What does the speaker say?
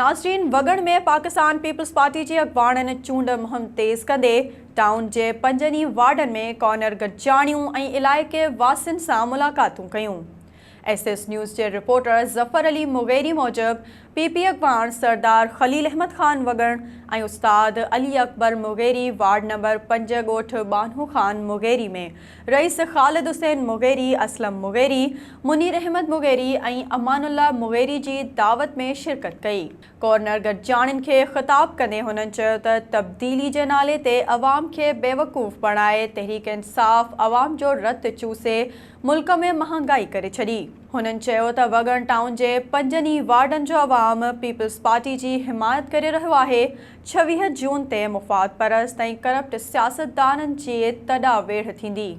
नाज़रीन, वगड़ में Pakistan peoples party जे अॻवाननि चूंड मुहिम तेज़ कंदे टाउन जे 5 वार्डनि में कॉर्नर गॾिजाणियूं ऐं इलाइक़े वासियुनि सां मुलाक़ातूं कयूं। SS न्यूज़ जे रिपोर्टर ज़फ़र अली मुग़ैरी मूजिब PP अॻवान सरदार ख़लील अहमद ख़ान वगड़ ऐं उस्ताद अली अकबर मुग़ैरी वार्ड नंबर 5 ॻोठ बानू ख़ान मुग़ैरी में रईस ख़ालिद हुसैन मुग़ैरी, असलम मुग़ैरी, मुनीर अहमद मुग़ैरी ऐं अमानुल्लाह मुग़ैरी जी दावत में शिरकत कई। कॉर्नर गॾिजाणियुनि खे ख़िताब कंदे हुननि चयो त तब्दीली जे नाले ते अवाम खे बेवकूफ़ बणाए तहरीक इंसाफ़ अवाम जो रत चूसे मुल्क में महांगाई करे छॾी। हुननि चयो त वगड़ टाउन जे 5 वार्डनि जो अवाम पीपल्स पार्टी जी हिमायत करे रहियो आहे। 26 जून ते मुफ़ाद परस्त ऐं करप्ट सियासतदाननि जी तॾावेढ़ थींदी।